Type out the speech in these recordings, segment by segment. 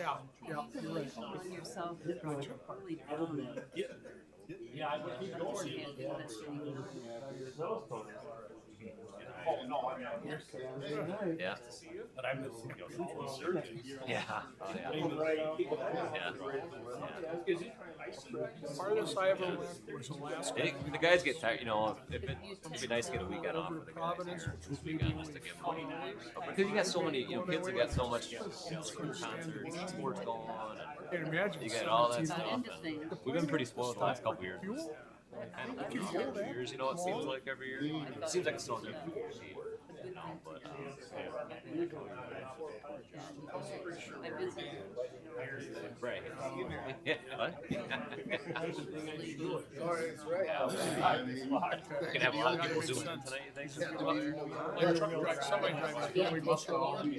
Yeah, you're right. On yourself really down. Yeah, I would keep going. Can't do this anymore. Yeah. But I miss Yeah. Oh, yeah. Farthest I ever went was Alaska. I think the guys get tired, if it'd be nice to get a weekend off for the guys Providence, here which this was weekend just to give them. Because you got so many, kids have got so much, concerts, sports going on, Can't imagine. and you got all that 17 stuff. Into things. And we've been pretty spoiled the last couple years. Fuel? Kind of like every years, it seems like every year. It seems like it's so different. But I visited. right. Yeah. What? We're gonna have a lot of people zooming in tonight, you think? Somebody drives a family bus around.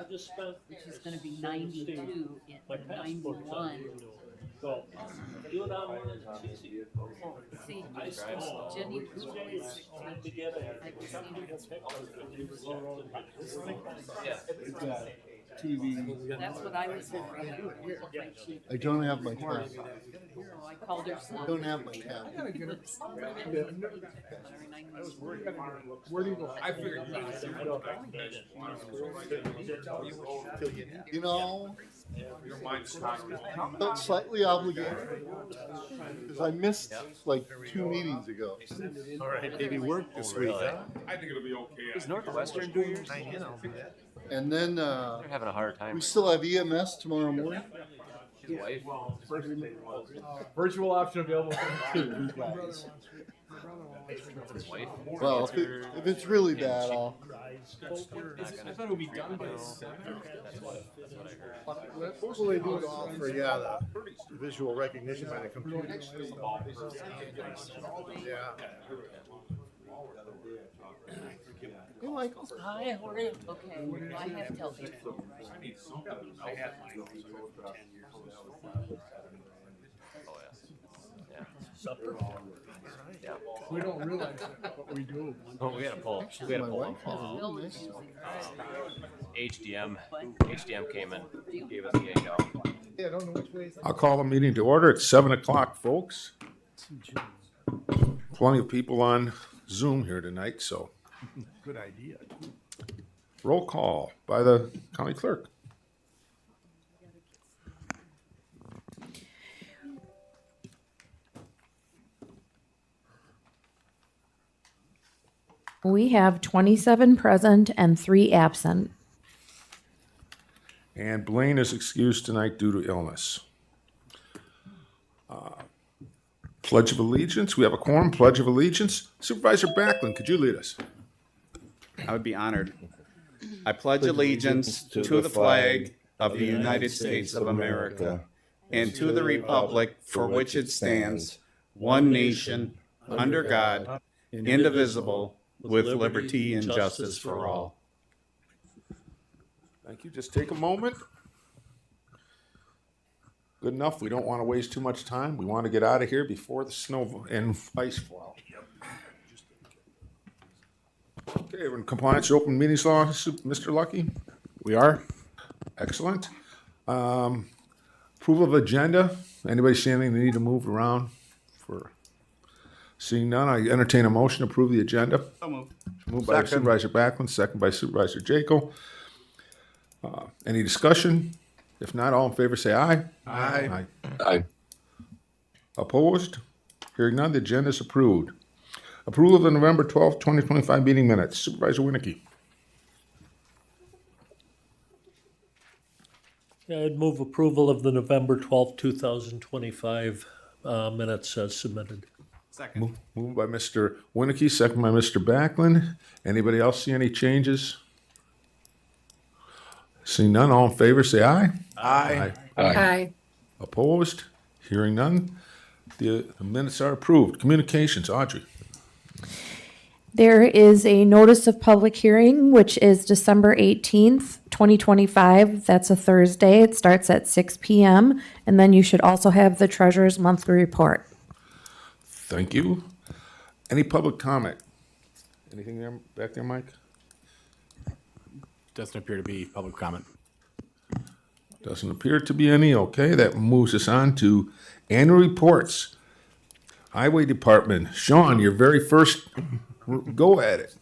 Which is gonna be 92 in 91. So, do it online. See, Jenny was always 16. That's what I was afraid of. I don't have my tab. So I called her son. I don't have my tab. Where do you go? I figured You know, your mind's tired. felt slightly obligated because I missed like 2 meetings ago. All right, maybe work this week, huh? I think it'll be okay. Is Northwestern doing yours? And then They're having a hard time. we still have EMS tomorrow morning. His wife. Virtual option available for you guys. His wife. Well, if it's really bad, I'll. I thought it would be done by 7. That's what I heard. What will they do it all for? Yeah, the visual recognition by the computer. Yeah. Hey, Michael. Hi, how are you? Okay, I have to tell you. Oh, yeah. Yeah. We don't realize it, but we do. Oh, we gotta pull. We gotta My pull wife them. has a really nice HDM came in, gave us the handout. Yeah, I don't know which way is I'll call the meeting to order. It's 7 o'clock, folks. Plenty of people on Zoom here tonight, so good idea. roll call by the county clerk. We have 27 present and 3 absent. And Blaine is excused tonight due to illness. Pledge of Allegiance. We have a quorum. Pledge of Allegiance. Supervisor Backlund, could you lead us? I would be honored. I pledge allegiance to the flag of the United States of America and to the republic for which it stands, one nation, under God, indivisible, with liberty and justice for all. Thank you. Just take a moment. Good enough. We don't want to waste too much time. We want to get out of here before the snow and ice fall. Okay, we're in compliance with open meetings law, Mr. Lucky. We are? Excellent. Approval of agenda. Anybody see anything they need to move around? For seeing none, I entertain a motion to approve the agenda. So moved. Moved by Supervisor Backlund, second by Supervisor Jekyll. Any discussion? If not, all in favor say aye. Aye. Aye. Opposed? Hearing none, the agenda is approved. Approval of the November 12th, 2025 meeting minutes. Supervisor Winnicky. I'd move approval of the November 12th, 2025 minutes as submitted. Second. Moved by Mr. Winnicky, second by Mr. Backlund. Anybody else see any changes? Seeing none, all in favor say aye. Aye. Aye. Opposed? Hearing none, the minutes are approved. Communications, Audrey. There is a notice of public hearing, which is December 18th, 2025. That's a Thursday. It starts at 6 p.m. And then you should also have the treasurer's monthly report. Thank you. Any public comment? Anything there, back there, Mike? Doesn't appear to be public comment. Doesn't appear to be any. Okay, that moves us on to annual reports. Highway Department. Sean, your very first go at it.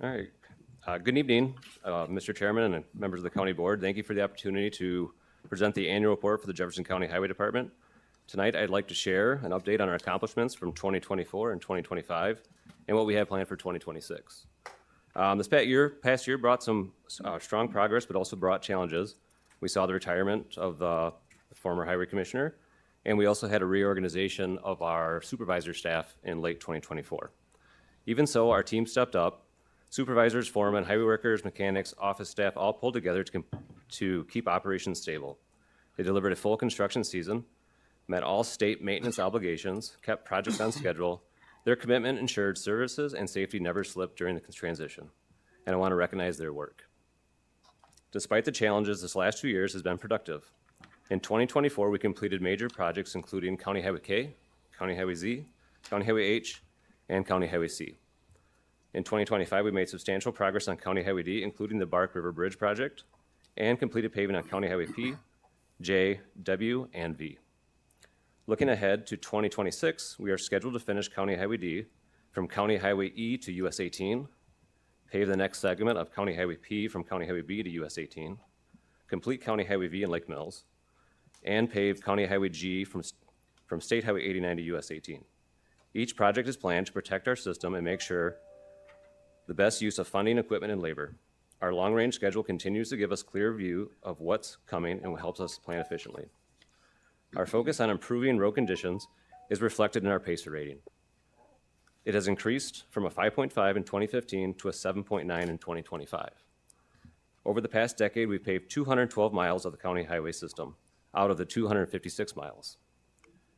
All right. Good evening, Mr. Chairman and members of the County Board. Thank you for the opportunity to present the annual report for the Jefferson County Highway Department. Tonight, I'd like to share an update on our accomplishments from 2024 and 2025 and what we have planned for 2026. This past year brought some strong progress, but also brought challenges. We saw the retirement of the former highway commissioner, and we also had a reorganization of our supervisor staff in late 2024. Even so, our team stepped up. Supervisors, foremen, highway workers, mechanics, office staff all pulled together to keep operations stable. They delivered a full construction season, met all state maintenance obligations, kept projects on schedule. Their commitment ensured services and safety never slipped during the transition, and I want to recognize their work. Despite the challenges, this last 2 years has been productive. In 2024, we completed major projects including County Highway K, County Highway Z, County Highway H, and County Highway C. In 2025, we made substantial progress on County Highway D, including the Bark River Bridge project, and completed paving on County Highway P, J, W, and V. Looking ahead to 2026, we are scheduled to finish County Highway D from County Highway E to US 18, pave the next segment of County Highway P from County Highway B to US 18, complete County Highway V in Lake Mills, and pave County Highway G from State Highway 89 to US 18. Each project is planned to protect our system and make sure the best use of funding, equipment, and labor. Our long-range schedule continues to give us clear view of what's coming and helps us plan efficiently. Our focus on improving road conditions is reflected in our PACER rating. It has increased from a 5.5 in 2015 to a 7.9 in 2025. Over the past decade, we've paved 212 miles of the county highway system out of the 256 miles.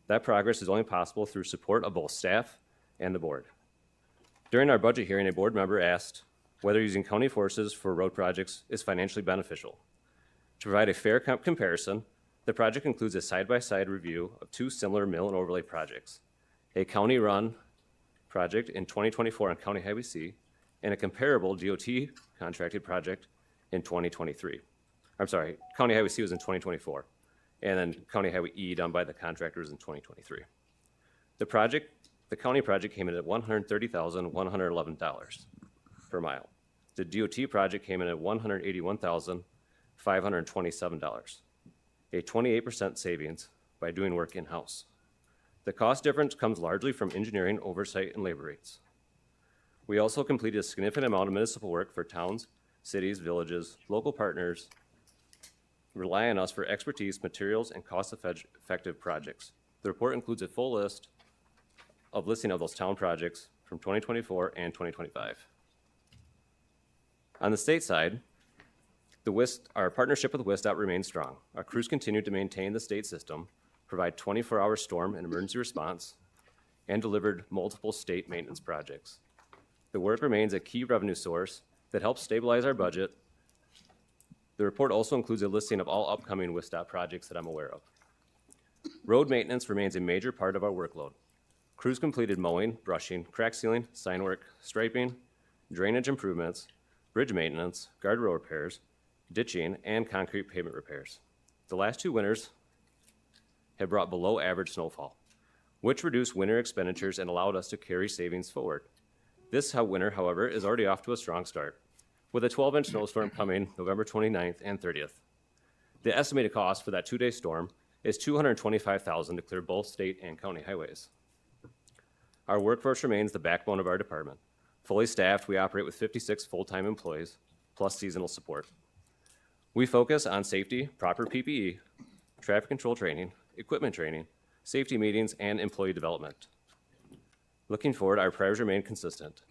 That progress is only possible through support of both staff and the board. During our budget hearing, a board member asked whether using county forces for road projects is financially beneficial. To provide a fair comparison, the project includes a side-by-side review of two similar mill and overlay projects, a county-run project in 2024 on County Highway C, and a comparable DOT contracted project in 2023. I'm sorry, County Highway C was in 2024, and then County Highway E done by the contractors in 2023. The county project came in at $130,111 per mile. The DOT project came in at $181,527, a 28% savings by doing work in-house. The cost difference comes largely from engineering, oversight, and labor rates. We also completed a significant amount of municipal work for towns, cities, villages, local partners rely on us for expertise, materials, and cost-effective projects. The report includes a full listing of those town projects from 2024 and 2025. On the state side, our partnership with WISDOT remains strong. Our crews continue to maintain the state system, provide 24-hour storm and emergency response, and delivered multiple state maintenance projects. The work remains a key revenue source that helps stabilize our budget. The report also includes a listing of all upcoming WISDOT projects that I'm aware of. Road maintenance remains a major part of our workload. Crews completed mowing, brushing, crack sealing, sign work, striping, drainage improvements, bridge maintenance, guardrail repairs, ditching, and concrete pavement repairs. The last 2 winters have brought below average snowfall, which reduced winter expenditures and allowed us to carry savings forward. This winter, however, is already off to a strong start, with a 12-inch snowstorm coming November 29th and 30th. The estimated cost for that 2-day storm is $225,000 to clear both state and county highways. Our workforce remains the backbone of our department. Fully staffed, we operate with 56 full-time employees, plus seasonal support. We focus on safety, proper PPE, traffic control training, equipment training, safety meetings, and employee development. Looking forward, our priorities remain consistent.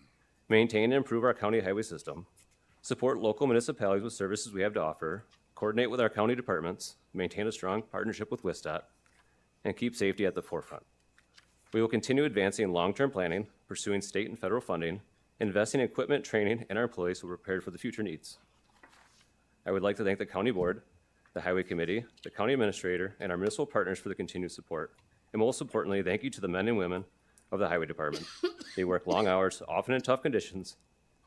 Maintain and improve our county highway system, support local municipalities with services we have to offer, coordinate with our county departments, maintain a strong partnership with WISDOT, and keep safety at the forefront. We will continue advancing long-term planning, pursuing state and federal funding, investing in equipment, training, and our employees who are prepared for the future needs. I would like to thank the County Board the Highway Committee, the County Administrator, and our municipal partners for the continued support. And most importantly, thank you to the men and women of the Highway Department. They work long hours, often in tough conditions,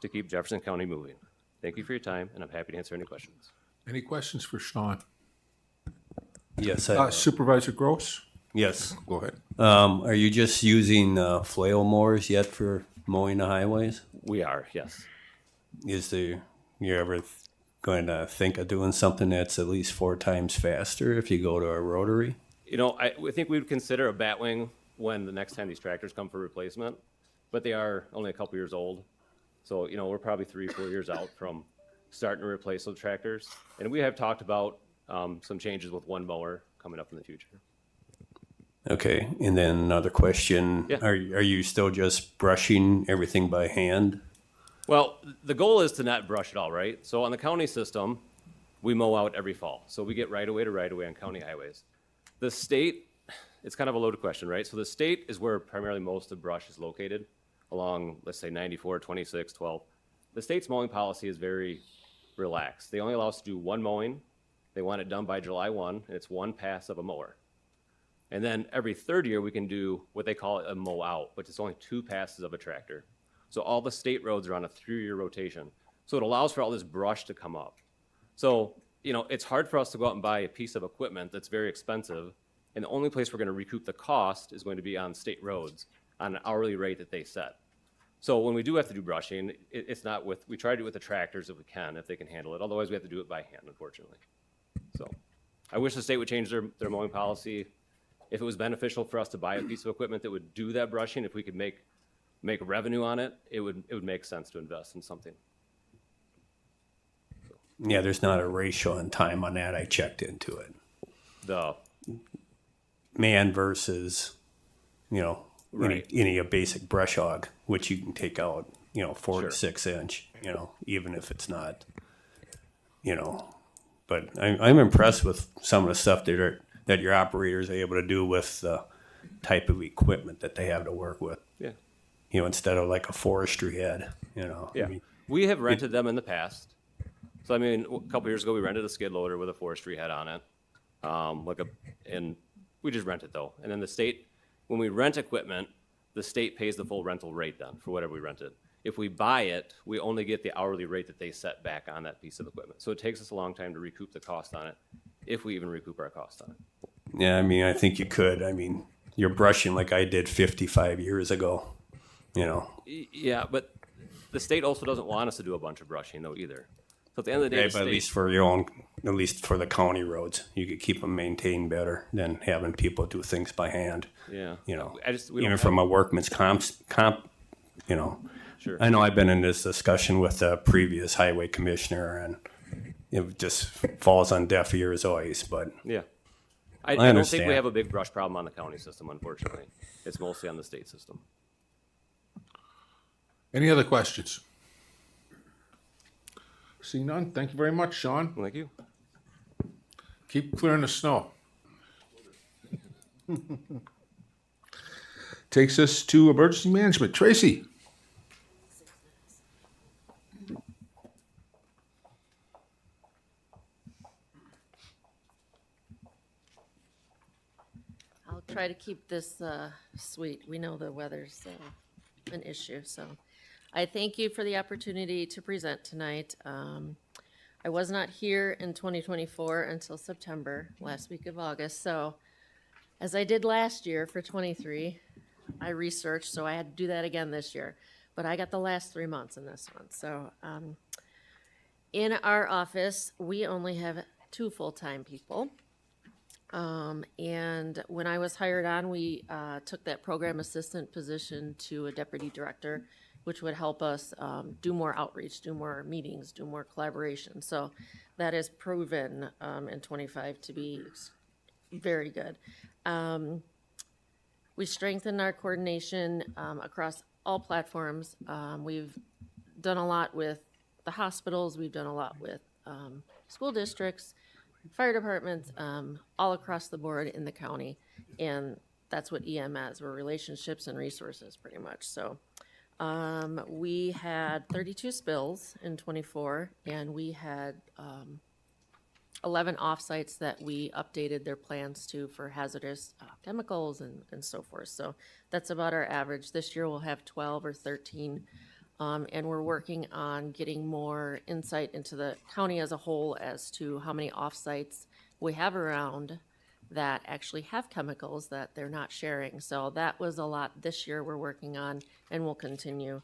to keep Jefferson County moving. Thank you for your time, and I'm happy to answer any questions. Any questions for Sean? Yes, Supervisor Gross? yes. Go ahead. Are you just using flail mowers yet for mowing the highways? We are, yes. Is there, you ever going to think of doing something that's at least 4 times faster if you go to a rotary? You know, I think we would consider a batwing when the next time these tractors come for replacement, but they are only a couple years old. So, you know, we're probably 3-4 years out from starting to replace those tractors. And we have talked about some changes with one mower coming up in the future. Okay, and then another question. Yeah. Are you still just brushing everything by hand? Well, the goal is to not brush at all, right? So on the county system, we mow out every fall. So we get right away to right away on county highways. The state, it's kind of a loaded question, right? So the state is where primarily most of brush is located along, let's say 94, 26, 12. The state's mowing policy is very relaxed. They only allow us to do one mowing. They want it done by July 1, and it's one pass of a mower. And then every third year, we can do what they call a mow out, but it's only 2 passes of a tractor. So all the state roads are on a 3-year rotation. So it allows for all this brush to come up. So, you know, it's hard for us to go out and buy a piece of equipment that's very expensive, and the only place we're gonna recoup the cost is going to be on state roads on an hourly rate that they set. So when we do have to do brushing, it's not with, we try to do it with the tractors if we can, if they can handle it. Otherwise, we have to do it by hand, unfortunately. So I wish the state would change their mowing policy. If it was beneficial for us to buy a piece of equipment that would do that brushing, if we could make revenue on it, it would make sense to invest in something. Yeah, there's not a ratio in time on that. I checked into it. The Man versus, you know, Right. any a basic brush hog, which you can take out, you know, 4 Sure. to 6 inch, you know, even if it's not, you know. But I'm impressed with some of the stuff that your operators are able to do with the type of equipment that they have to work with. Yeah. You know, instead of like a forestry head, you know. Yeah, I mean, we have rented them in the past. So I mean, a couple years ago, we rented a skid loader with a forestry head on it. And we just rent it though. And then the state, when we rent equipment, the state pays the full rental rate then for whatever we rented. If we buy it, we only get the hourly rate that they set back on that piece of equipment. So it takes us a long time to recoup the cost on it, if we even recoup our cost on it. yeah, I mean, I think you could. I mean, you're brushing like I did 55 years ago, you know. Yeah, but the state also doesn't want us to do a bunch of brushing though either. So at the end of the day, Yeah, the but at state- least for your own, at least for the county roads, you could keep them maintained better than having people do things by hand. yeah, You know, we don't even have- from a workman's comp, you know. Sure. I know I've been in this discussion with the previous highway commissioner, and it just falls on deaf ears always. But Yeah. I don't think understand. we have a big brush problem on the county system, unfortunately. It's mostly on the state system. Any other questions? See none? Thank you very much, Sean. Thank you. Keep clearing the snow. Takes us to emergency management. Tracy? I'll try to keep this sweet. We know the weather's an issue, so I thank you for the opportunity to present tonight. I was not here in 2024 until September, last week of August, so as I did last year for 23, I researched, so I had to do that again this year. But I got the last 3 months in this one, so in our office, we only have 2 full-time people. And when I was hired on, we took that program assistant position to a deputy director, which would help us do more outreach, do more meetings, do more collaboration. So that is proven in 25 to be very good. We strengthened our coordination across all platforms. We've done a lot with the hospitals. We've done a lot with school districts, fire departments, all across the board in the county. And that's what EM is. We're relationships and resources pretty much. So we had 32 spills in 24, and we had 11 offsites that we updated their plans to for hazardous chemicals and so forth. So that's about our average. This year we'll have 12 or 13. And we're working on getting more insight into the county as a whole as to how many offsites we have around that actually have chemicals that they're not sharing. So that was a lot this year we're working on and we'll continue.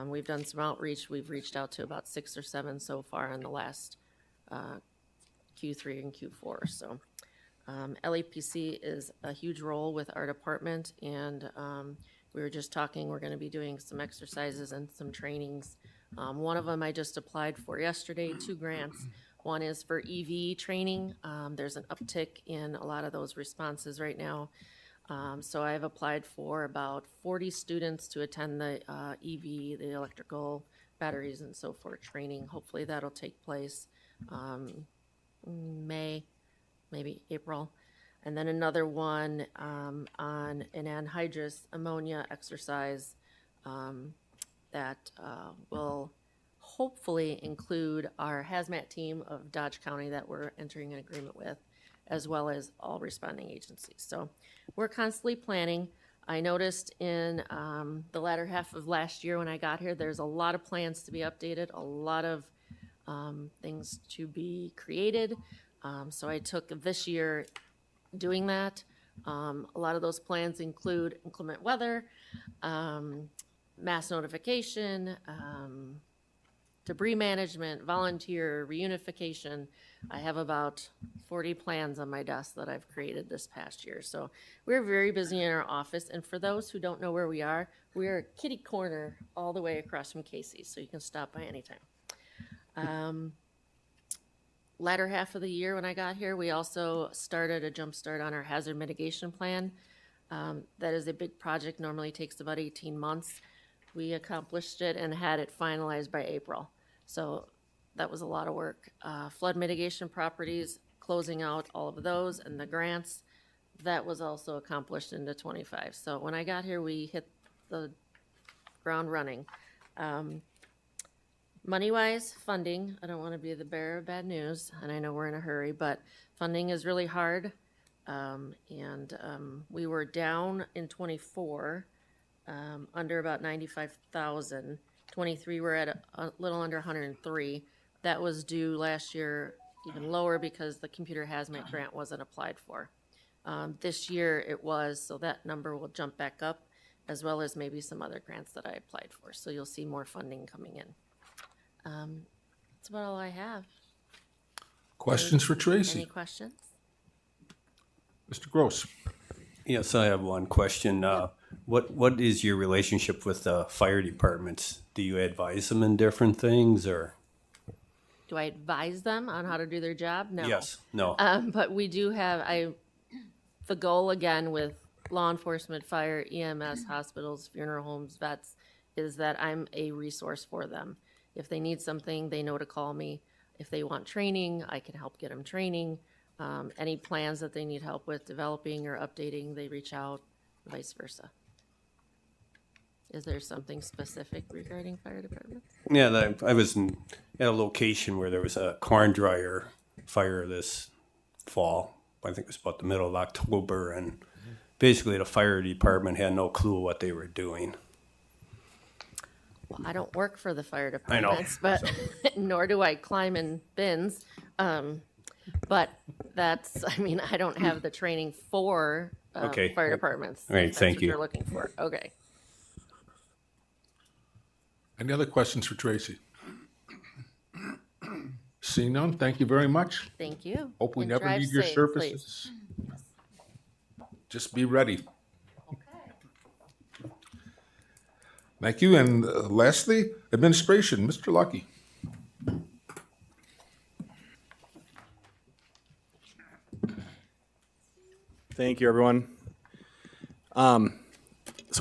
We've done some outreach. We've reached out to about 6 or 7 so far in the last Q3 and Q4. So LEPC is a huge role with our department, and we were just talking, we're going to be doing some exercises and some trainings. One of them I just applied for yesterday, 2 grants. One is for EV training. There's an uptick in a lot of those responses right now. So I've applied for about 40 students to attend the EV, the electrical batteries and so forth training. Hopefully that'll take place May, maybe April. And then another one on an anhydrous ammonia exercise that will hopefully include our hazmat team of Dodge County that we're entering an agreement with, as well as all responding agencies. So we're constantly planning. I noticed in the latter half of last year when I got here, there's a lot of plans to be updated, a lot of things to be created. So I took this year doing that. A lot of those plans include inclement weather, mass notification, debris management, volunteer, reunification. I have about 40 plans on my desk that I've created this past year. So we're very busy in our office. And for those who don't know where we are kitty corner all the way across from Casey's, so you can stop by anytime. Latter half of the year when I got here, we also started a jump start on our hazard mitigation plan. That is a big project, normally takes about 18 months. We accomplished it and had it finalized by April. So that was a lot of work. Flood mitigation properties, closing out all of those and the grants, that was also accomplished into 25. So when I got here, we hit the ground running. Money-wise, funding, I don't want to be the bearer of bad news, and I know we're in a hurry, but funding is really hard. We were down in 24, under about 95,000. 23, we're at a little under 103. That was due last year even lower because the computer hazmat grant wasn't applied for. This year it was, so that number will jump back up, as well as maybe some other grants that I applied for. So you'll see more funding coming in. That's about all I have. Questions for Tracy? Any questions? Mr. Gross? Yes, I have one question. What is your relationship with the fire departments? Do you advise them in different things, or? Do I advise them on how to do their job? No. Yes, no. But we do have, the goal again with law enforcement, fire, EMS, hospitals, funeral homes, vets, is that I'm a resource for them. If they need something, they know to call me. If they want training, I can help get them training. Any plans that they need help with developing or updating, they reach out, vice versa. Is there something specific regarding fire departments? Yeah, I was at a location where there was a corn dryer fire this fall. I think it was about the middle of October, and basically the fire department had no clue what they were doing. Well, I don't work for the fire I know. departments, but nor do I climb in bins. But that's, I don't have the training for Okay. fire departments. All right, if that's thank what you. You're looking for, okay. Any other questions for Tracy? Seeing none, thank you very much. Thank you. Hope we And never drive need your safe, services. Just be ready. Okay. Thank you. And lastly, administration, Mr. Lucky. Thank you, everyone. So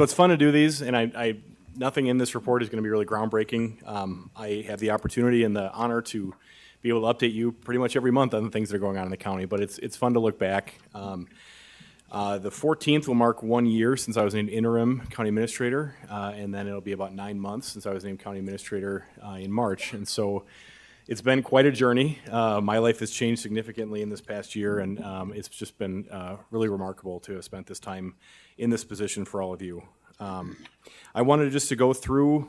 it's fun to do these, and I nothing in this report is going to be really groundbreaking. I have the opportunity and the honor to be able to update you pretty much every month on the things that are going on in the county, but it's fun to look back. The 14th will mark 1 year since I was named interim county administrator, and then it'll be about 9 months since I was named county administrator in March. And so It's been quite a journey. My life has changed significantly in this past year, and it's just been really remarkable to have spent this time in this position for all of you. I wanted just to go through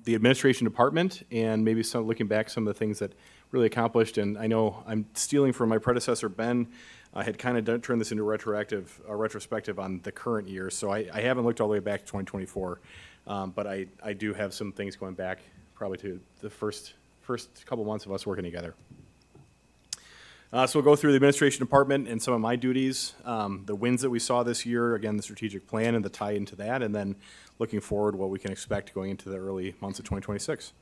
the administration department and maybe some looking back some of the things that really accomplished. And I know I'm stealing from my predecessor, Ben. I had kind of turned this into a retrospective on the current year, so I haven't looked all the way back to 2024, but I do have some things going back probably to the first couple months of us working together. So we'll go through the administration department and some of my duties, the wins that we saw this year, again, the strategic plan and the tie into that, and then looking forward what we can expect going into the early months of 2026.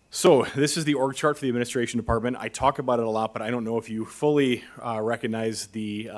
So this is the org chart for the administration department. I talk about it a lot, but I don't know if you fully recognize the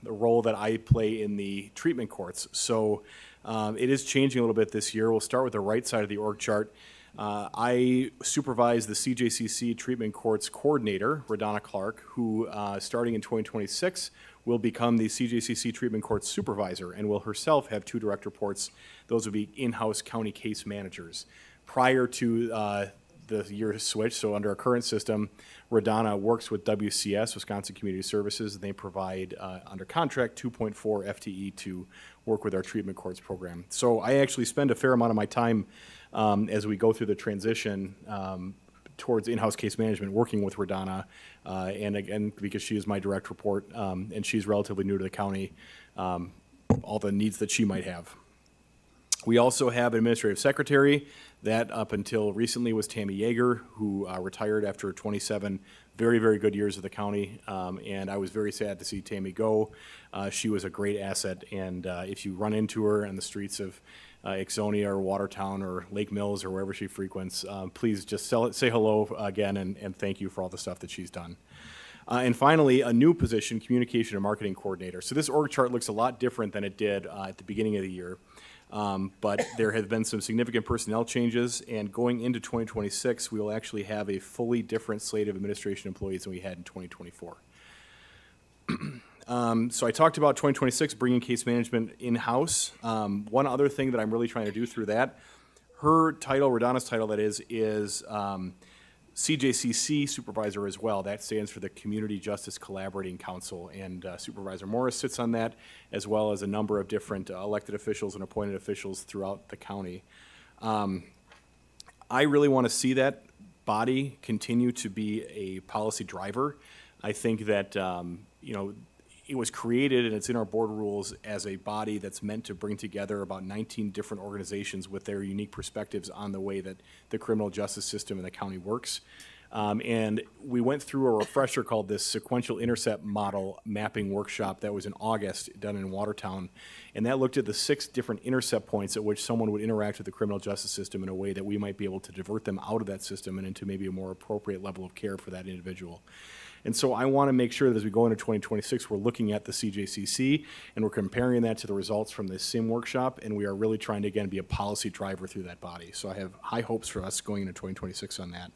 role that I play in the treatment courts. So it is changing a little bit this year. We'll start with the right side of the org chart. I supervise the CJCC Treatment Courts Coordinator, Radonna Clark, who, starting in 2026, will become the CJCC Treatment Courts Supervisor and will herself have 2 direct reports. Those would be in-house county case managers. Prior to the year switch, so under our current system, Radonna works with WCS, Wisconsin Community Services, and they provide, under contract, 2.4 FTE to work with our treatment courts program. So I actually spend a fair amount of my time as we go through the transition towards in-house case management, working with Radonna, and again, because she is my direct report, and she's relatively new to the county, all the needs that she might have. We also have an administrative secretary. That up until recently was Tammy Yeager, who retired after 27 very, very good years of the county, and I was very sad to see Tammy go. She was a great asset, and if you run into her on the streets of Ixonia or Watertown or Lake Mills or wherever she frequents, please just say hello again and thank you for all the stuff that she's done. And finally, a new position, communication and marketing coordinator. So this org chart looks a lot different than it did at the beginning of the year. But there have been some significant personnel changes, and going into 2026, we will actually have a fully different slate of administration employees than we had in 2024. So I talked about 2026 bringing case management in-house. One other thing that I'm really trying to do through that, her title, Radonna's title, that is CJCC supervisor as well. That stands for the Community Justice Collaborating Council, and Supervisor Morris sits on that, as well as a number of different elected officials and appointed officials throughout the county. I really want to see that body continue to be a policy driver. I think that it was created, and it's in our board rules, as a body that's meant to bring together about 19 different organizations with their unique perspectives on the way that the criminal justice system in the county works. And we went through a refresher called this sequential intercept model mapping workshop that was in August, done in Watertown. And that looked at the 6 different intercept points at which someone would interact with the criminal justice system in a way that we might be able to divert them out of that system and into maybe a more appropriate level of care for that individual. And so I want to make sure that as we go into 2026, we're looking at the CJCC and we're comparing that to the results from the SIM workshop, and we are really trying to, again, be a policy driver through that body. So I have high hopes for us going into 2026 on that.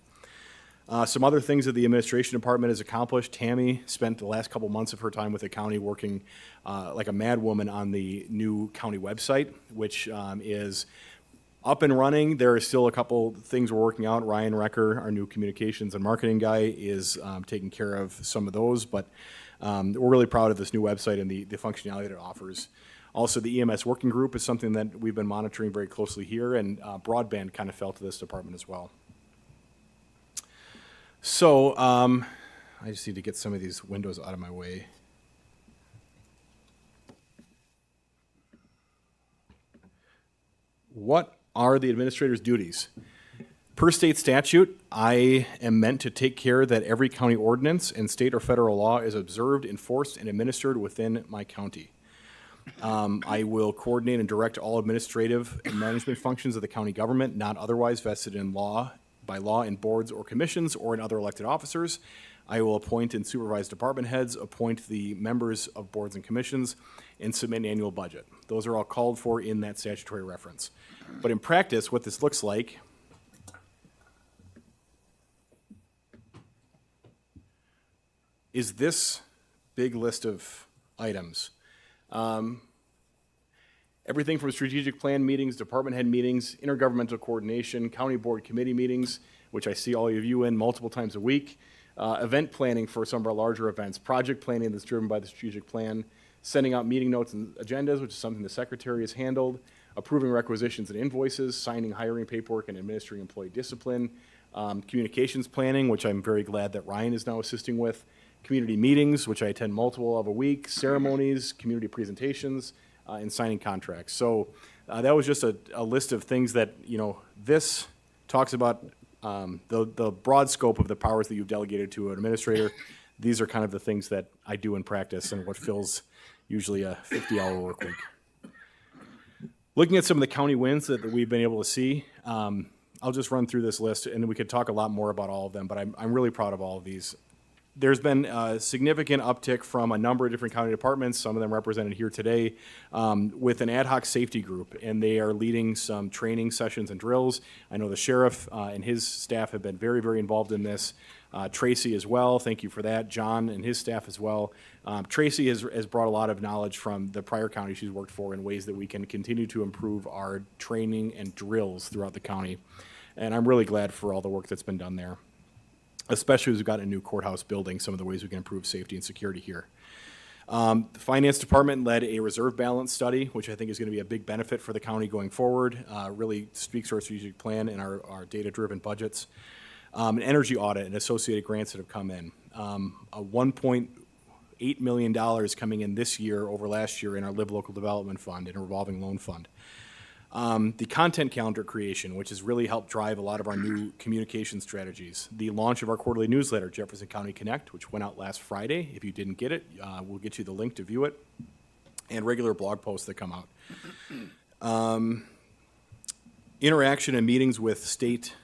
Some other things that the administration department has accomplished. Tammy spent the last couple months of her time with the county working like a mad woman on the new county website, which is up and running. There are still a couple things we're working out. Ryan Recker, our new communications and marketing guy, is taking care of some of those, but we're really proud of this new website and the functionality that it offers. Also, the EMS working group is something that we've been monitoring very closely here, and broadband kind of fell to this department as well. So I just need to get some of these windows out of my way. What are the administrator's duties? Per state statute, I am meant to take care that every county ordinance and state or federal law is observed, enforced, and administered within my county. I will coordinate and direct all administrative and management functions of the county government not otherwise vested in by law in boards or commissions or in other elected officers. I will appoint and supervise department heads, appoint the members of boards and commissions, and submit an annual budget. Those are all called for in that statutory reference. But in practice, what this looks like is this big list of items. Everything from strategic plan meetings, department head meetings, intergovernmental coordination, county board committee meetings, which I see all of you in multiple times a week. Event planning for some of our larger events, project planning that's driven by the strategic plan, sending out meeting notes and agendas, which is something the secretary has handled, approving requisitions and invoices, signing hiring paperwork and administering employee discipline, communications planning, which I'm very glad that Ryan is now assisting with, community meetings, which I attend multiple of a week, ceremonies, community presentations, and signing contracts. So that was just a list of things that, this talks about the broad scope of the powers that you've delegated to an administrator. These are kind of the things that I do in practice and what fills usually a 50-hour work week. Looking at some of the county wins that we've been able to see, I'll just run through this list, and we could talk a lot more about all of them, but I'm really proud of all of these. There's been a significant uptick from a number of different county departments, some of them represented here today, with an ad hoc safety group, and they are leading some training sessions and drills. I know the sheriff and his staff have been very, very involved in this. Tracy as well, thank you for that. John and his staff as well. Tracy has brought a lot of knowledge from the prior county she's worked for in ways that we can continue to improve our training and drills throughout the county. And I'm really glad for all the work that's been done there, especially as we've got a new courthouse building, some of the ways we can improve safety and security here. The finance department led a reserve balance study, which I think is going to be a big benefit for the county going forward. Really speaks to our strategic plan and our data-driven budgets. An energy audit and associated grants that have come in. A $1.8 million coming in this year over last year in our Live Local Development Fund and a revolving loan fund. The content calendar creation, which has really helped drive a lot of our new communication strategies. The launch of our quarterly newsletter, Jefferson County Connect, which went out last Friday. If you didn't get it, we'll get you the link to view it. And regular blog posts that come out. Interaction and meetings with state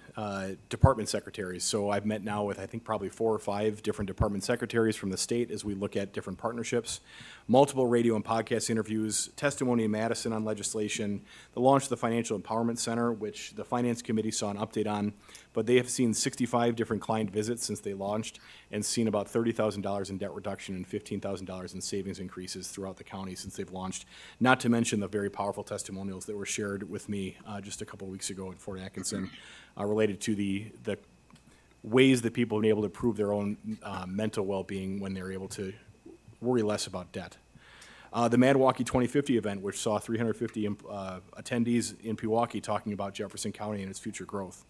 department secretaries. So I've met now with, I think, probably 4 or 5 different department secretaries from the state as we look at different partnerships. Multiple radio and podcast interviews, testimony in Madison on legislation, the launch of the Financial Empowerment Center, which the Finance Committee saw an update on, but they have seen 65 different client visits since they launched and seen about $30,000 in debt reduction and $15,000 in savings increases throughout the county since they've launched, not to mention the very powerful testimonials that were shared with me just a couple of weeks ago in Fort Atkinson related to the ways that people have been able to improve their own mental well-being when they're able to worry less about debt. The Madwaukee 2050 event, which saw 350 attendees in Pewaukee talking about Jefferson County and its future growth.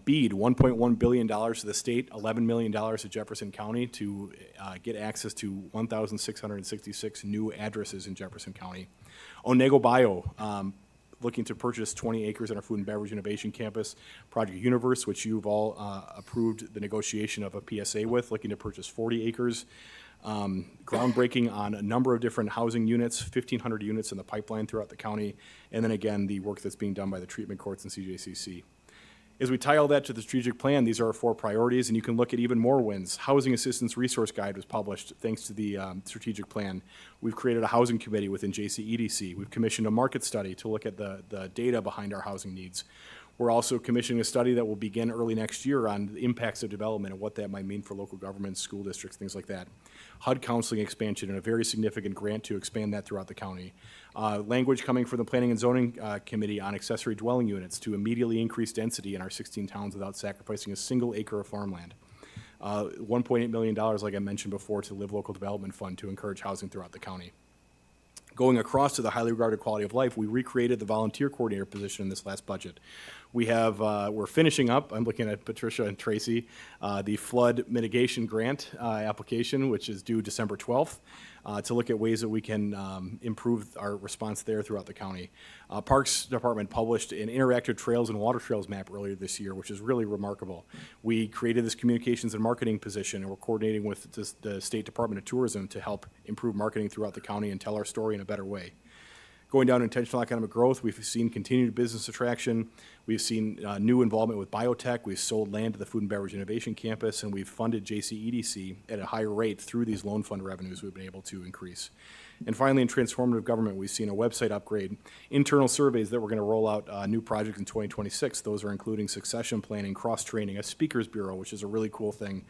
BEAD, $1.1 billion to the state, $11 million to Jefferson County to get access to 1,666 new addresses in Jefferson County. Onego Bio, looking to purchase 20 acres in our food and beverage innovation campus. Project Universe, which you've all approved the negotiation of a PSA with, looking to purchase 40 acres. Groundbreaking on a number of different housing units, 1,500 units in the pipeline throughout the county. And then again, the work that's being done by the treatment courts and CJCC. As we tie all that to the strategic plan, these are our 4 priorities, and you can look at even more wins. Housing Assistance Resource Guide was published thanks to the strategic plan. We've created a housing committee within JCEDC. We've commissioned a market study to look at the data behind our housing needs. We're also commissioning a study that will begin early next year on the impacts of development and what that might mean for local governments, school districts, things like that. HUD counseling expansion and a very significant grant to expand that throughout the county. Language coming from the Planning and Zoning Committee on accessory dwelling units to immediately increase density in our 16 towns without sacrificing a single acre of farmland. $1.8 million, like I mentioned before, to Live Local Development Fund to encourage housing throughout the county. Going across to the highly regarded quality of life, we recreated the volunteer coordinator position in this last budget. We have, we're finishing up, I'm looking at Patricia and Tracy, the flood mitigation grant application, which is due December 12th, to look at ways that we can improve our response there throughout the county. Parks Department published an interactive trails and water trails map earlier this year, which is really remarkable. We created this communications and marketing position, and we're coordinating with the State Department of Tourism to help improve marketing throughout the county and tell our story in a better way. Going down intentional economic growth, we've seen continued business attraction. We've seen new involvement with biotech. We've sold land to the Food and Beverage Innovation Campus, and we've funded JCEDC at a higher rate through these loan fund revenues we've been able to increase. And finally, in transformative government, we've seen a website upgrade, internal surveys that we're going to roll out new projects in 2026. Those are including succession planning, cross-training, a speakers bureau, which is a really cool thing.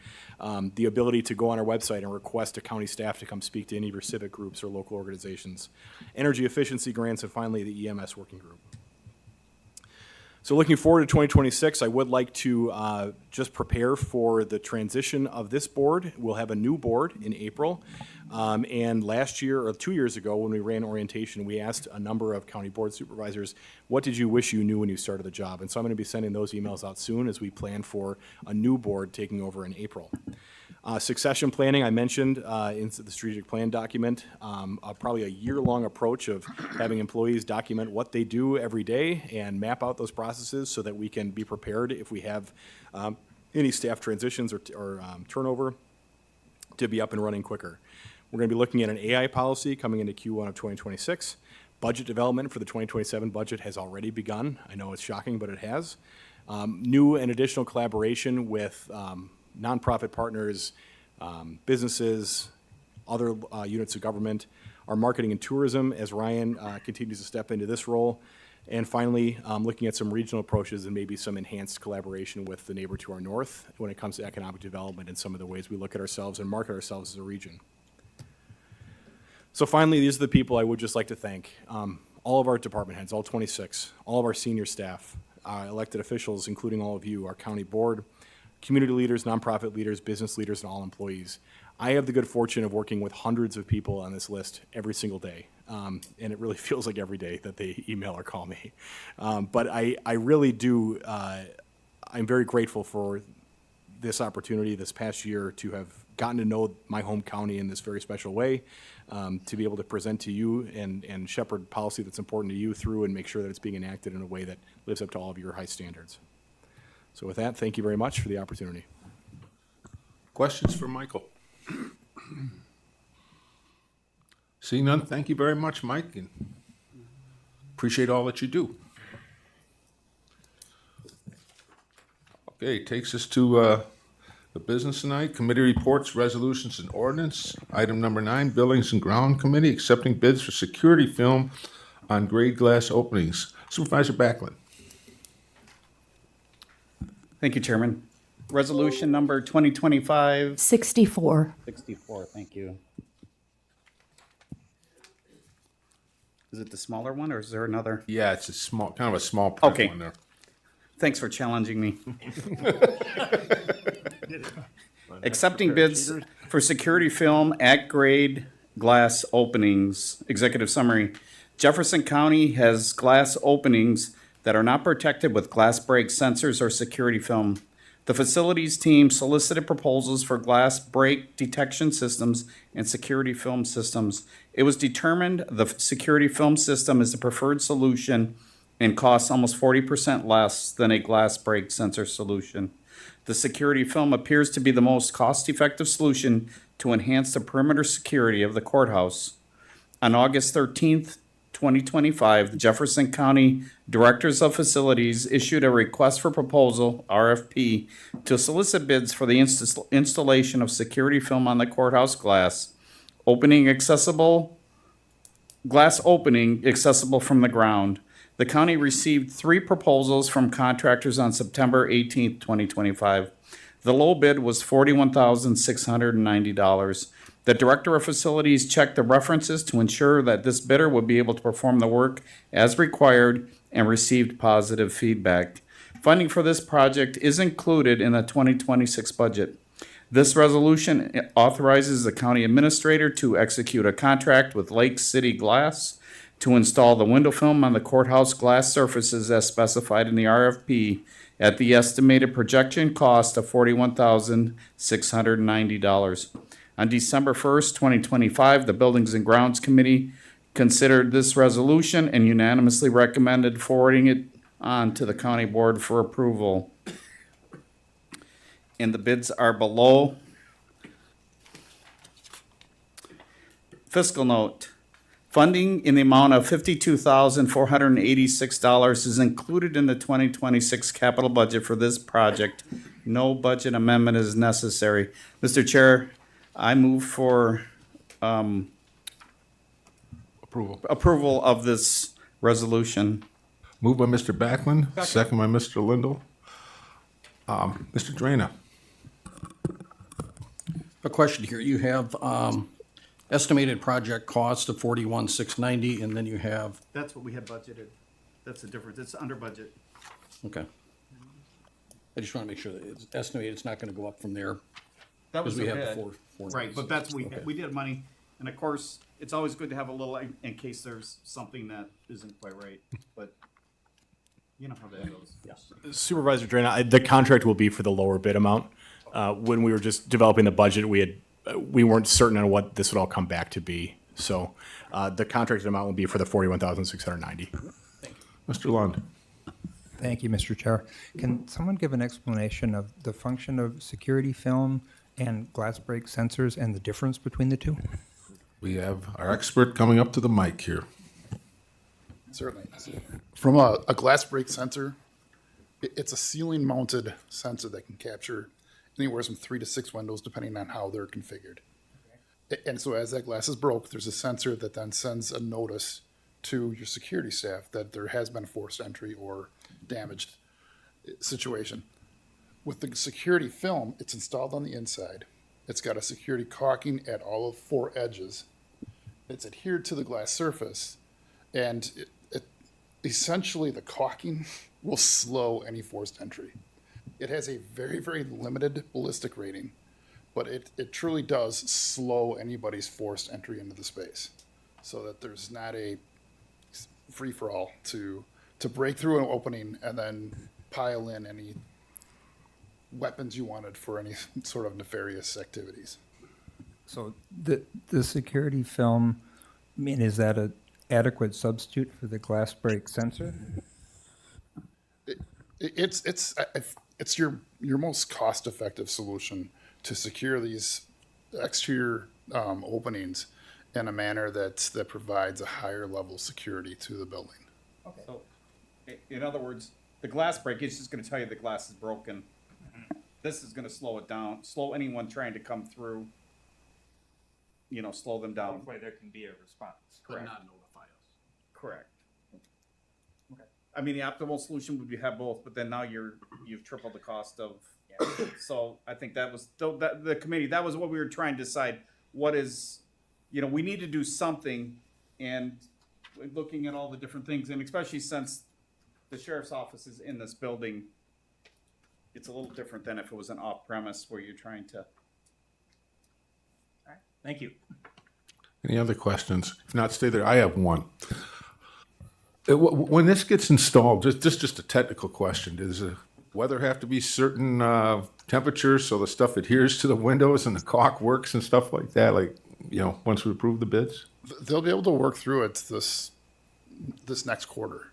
The ability to go on our website and request a county staff to come speak to any of your civic groups or local organizations. Energy efficiency grants, and finally, the EMS working group. So looking forward to 2026, I would like to just prepare for the transition of this board. We'll have a new board in April. And last year, or 2 years ago, when we ran orientation, we asked a number of county board supervisors, what did you wish you knew when you started the job? And so I'm going to be sending those emails out soon as we plan for a new board taking over in April. Succession planning, I mentioned in the strategic plan document, probably a year-long approach of having employees document what they do every day and map out those processes so that we can be prepared if we have any staff transitions or turnover to be up and running quicker. We're going to be looking at an AI policy coming into Q1 of 2026. Budget development for the 2027 budget has already begun. I know it's shocking, but it has. New and additional collaboration with nonprofit partners, businesses, other units of government, our marketing and tourism as Ryan continues to step into this role. And finally, looking at some regional approaches and maybe some enhanced collaboration with the neighbor to our north when it comes to economic development and some of the ways we look at ourselves and market ourselves as a region. So finally, these are the people I would just like to thank. All of our department heads, all 26, all of our senior staff, elected officials, including all of you, our county board, community leaders, nonprofit leaders, business leaders, and all employees. I have the good fortune of working with hundreds of people on this list every single day. And it really feels like every day that they email or call me. But I really do, I'm very grateful for this opportunity this past year to have gotten to know my home county in this very special way, to be able to present to you and shepherd policy that's important to you through and make sure that it's being enacted in a way that lives up to all of your high standards. So with that, thank you very much for the opportunity. Questions for Michael? Seeing none, thank you very much, Mike, and appreciate all that you do. Okay, takes us to the business tonight. Committee reports, resolutions, and ordinance. Item number 9, Buildings and Ground Committee, accepting bids for security film on grade glass openings. Supervisor Backlund. Thank you, Chairman. Resolution number 2025. 64. 64, thank you. Is it the smaller one or is there another? Yeah, it's a small, kind of a small print Okay. one there. Thanks for challenging me. Accepting bids for security film at grade glass openings. Executive summary. Jefferson County has glass openings that are not protected with glass break sensors or security film. The facilities team solicited proposals for glass break detection systems and security film systems. It was determined the security film system is the preferred solution and costs almost 40% less than a glass break sensor solution. The security film appears to be the most cost-effective solution to enhance the perimeter security of the courthouse. On August 13th, 2025, the Jefferson County Directors of Facilities issued a request for proposal, RFP, to solicit bids for the installation of security film on the courthouse glass opening accessible from the ground. The county received 3 proposals from contractors on September 18th, 2025. The low bid was $41,690. The Director of Facilities checked the references to ensure that this bidder would be able to perform the work as required and received positive feedback. Funding for this project is included in the 2026 budget. This resolution authorizes the county administrator to execute a contract with Lake City Glass to install the window film on the courthouse glass surfaces as specified in the RFP at the estimated projection cost of $41,690. On December 1st, 2025, the Buildings and Grounds Committee considered this resolution and unanimously recommended forwarding it on to the county board for approval. And the bids are below. Fiscal note. Funding in the amount of $52,486 is included in the 2026 capital budget for this project. No budget amendment is necessary. Mr. Chair, I move for approval of this resolution. Moved by Mr. Backlund, second by Mr. Lindell. Mr. Draina. A question here. You have estimated project cost of $41,690, and then you have. That's what we had budgeted. That's the difference. It's under budget. Okay. I just want to make sure that it's estimated, it's not going to go up from there. That was Because we the have the bid. four Right, days. but that's, Okay. we did money, and of course, it's always good to have a little, in case there's something that isn't quite right, but you know how that goes. Yes. Supervisor Drain, the contract will be for the lower bid amount. When we were just developing the budget, we weren't certain on what this would all come back to be. So the contracted amount will be for the 41,690. Mr. Lund? Thank you, Mr. Chair. Can someone give an explanation of the function of security film and glass break sensors and the difference between the two? We have our expert coming up to the mic here. Certainly. From a glass break sensor, it's a ceiling mounted sensor that can capture anywhere from 3 to 6 windows depending on how they're configured. And so as that glass is broke, there's a sensor that then sends a notice to your security staff that there has been a forced entry or damaged situation. With the security film, it's installed on the inside. It's got a security caulking at all of 4 edges. It's adhered to the glass surface, and essentially the caulking will slow any forced entry. It has a very, very limited ballistic rating, but it truly does slow anybody's forced entry into the space, so that there's not a free-for-all to break through an opening and then pile in any weapons you wanted for any sort of nefarious activities. So the security film, I mean, is that an adequate substitute for the glass break sensor? It's your most cost-effective solution to secure these exterior openings in a manner that provides a higher level of security to the building. Okay. So, in other words, the glass break is just gonna tell you the glass is broken. This is gonna slow it down, slow anyone trying to come through, slow them down. Hopefully there can be a response. Correct. Not notify us. Correct. Okay. I mean, the optimal solution would be have both, but then now you've tripled the cost of, so I think that was, the committee, that was what we were trying to decide. What is, we need to do something, and looking at all the different things, and especially since the sheriff's office is in this building, it's a little different than if it was an off-premise where you're trying to. Thank you. Any other questions? If not, stay there. I have one. When this gets installed, just a technical question, does the weather have to be certain temperatures so the stuff adheres to the windows and the caulk works and stuff like that? Like, once we approve the bids? They'll be able to work through it this next quarter.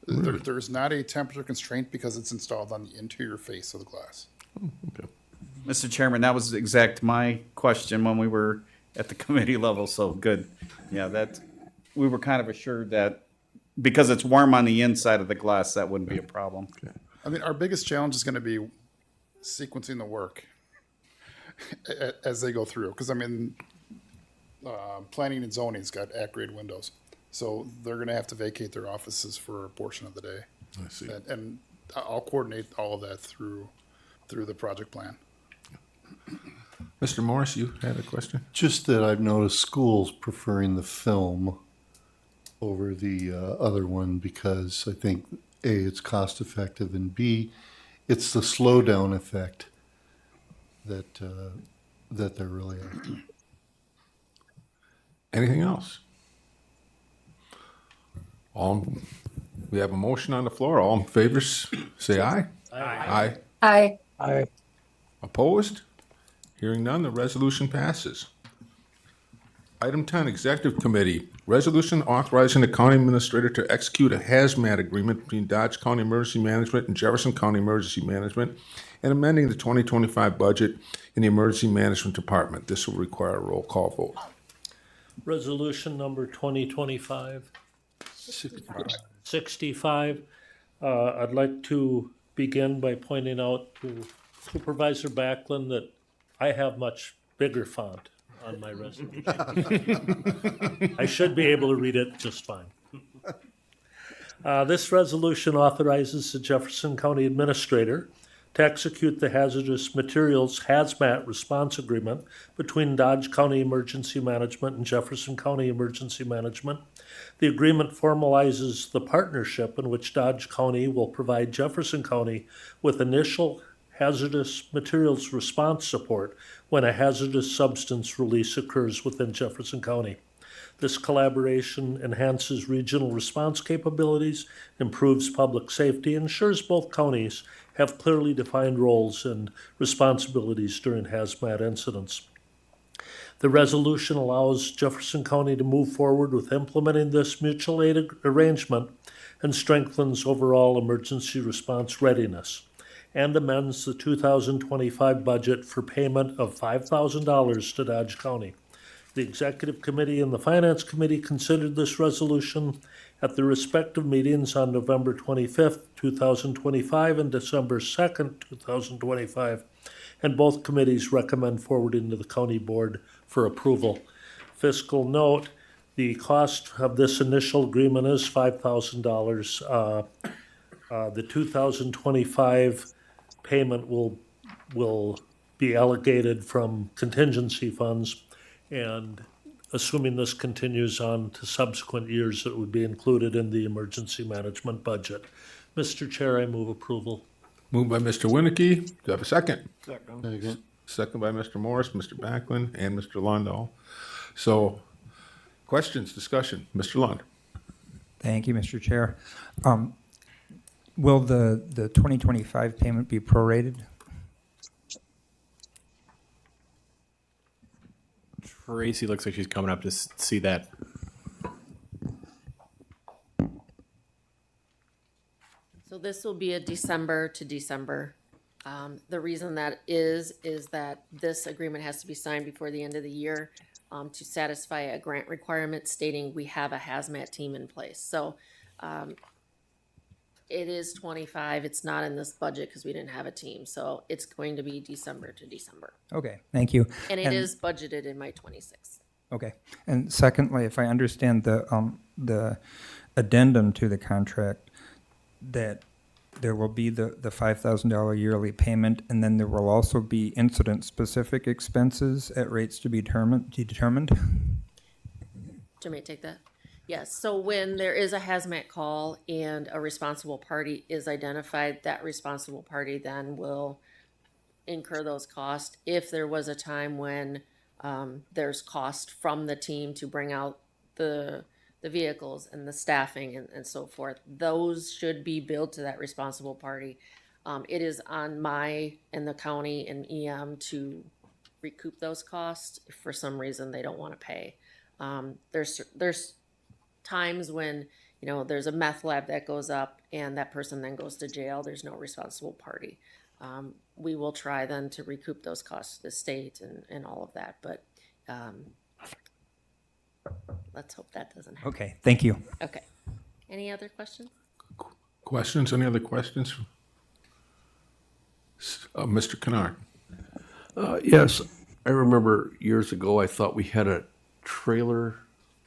Really? There's not a temperature constraint because it's installed on the interior face of the glass. Okay. Mr. Chairman, that was exact my question when we were at the committee level, so good. Yeah, we were kind of assured that because it's warm on the inside of the glass, that wouldn't be a problem. Okay. I mean, our biggest challenge is going to be sequencing the work as they go through. Because, I mean, planning and zoning's got at-grade windows. So they're going to have to vacate their offices for a portion of the day. I see. And I'll coordinate all of that through the project plan. Mr. Morris, you had a question? Just that I've noticed schools preferring the film over the other one because I think A, it's cost effective, and B, it's the slowdown effect that they're really after. Anything else? We have a motion on the floor. All in favor, say aye. Aye. Aye. Aye. Opposed? Hearing none, the resolution passes. Item 10, Executive Committee. Resolution authorizing the county administrator to execute a hazmat agreement between Dodge County Emergency Management and Jefferson County Emergency Management and amending the 2025 budget in the Emergency Management Department. This will require a roll call vote. Resolution number 2025 65. I'd like to begin by pointing out to Supervisor Backlund that I have much bigger font on my resolution. I should be able to read it just fine. This resolution authorizes the Jefferson County Administrator to execute the hazardous materials hazmat response agreement between Dodge County Emergency Management and Jefferson County Emergency Management. The agreement formalizes the partnership in which Dodge County will provide Jefferson County with initial hazardous materials response support when a hazardous substance release occurs within Jefferson County. This collaboration enhances regional response capabilities, improves public safety, and ensures both counties have clearly defined roles and responsibilities during hazmat incidents. The resolution allows Jefferson County to move forward with implementing this mutual aid arrangement and strengthens overall emergency response readiness, and amends the 2025 budget for payment of $5,000 to Dodge County. The Executive Committee and the Finance Committee considered this resolution at their respective meetings on November 25th, 2025 and December 2nd, 2025, and both committees recommend forwarding to the County Board for approval. Fiscal note, the cost of this initial agreement is $5,000. The 2025 payment will be allocated from contingency funds, and assuming this continues on to subsequent years, it would be included in the emergency management budget. Mr. Chair, I move approval. Moved by Mr. Winnicky. Do I have a second? Second. Second by Mr. Morris, Mr. Backlund, and Mr. Lundahl. So, questions, discussion? Mr. Lund? Thank you, Mr. Chair. Will the 2025 payment be prorated? Tracy looks like she's coming up to see that. So this will be a December to December. The reason that is that this agreement has to be signed before the end of the year to satisfy a grant requirement stating we have a hazmat team in place. So it is 25. It's not in this budget because we didn't have a team. So it's going to be December to December. Okay, thank you. And it is budgeted in my 26. Okay, and secondly, if I understand the addendum to the contract, that there will be the $5,000 yearly payment, and then there will also be incident-specific expenses at rates to be determined. Do you want me to take that? Yes, so when there is a hazmat call and a responsible party is identified, that responsible party then will incur those costs. If there was a time when there's cost from the team to bring out the vehicles and the staffing and so forth, those should be billed to that responsible party. It is on my and the county and EM to recoup those costs if for some reason they don't want to pay. There's times when, you know, there's a meth lab that goes up and that person then goes to jail. There's no responsible party. We will try then to recoup those costs to the state and all of that, but let's hope that doesn't happen. Okay, thank you. Okay. Any other questions? Questions? Any other questions? Mr. Kennard? Yes, I remember years ago, I thought we had a trailer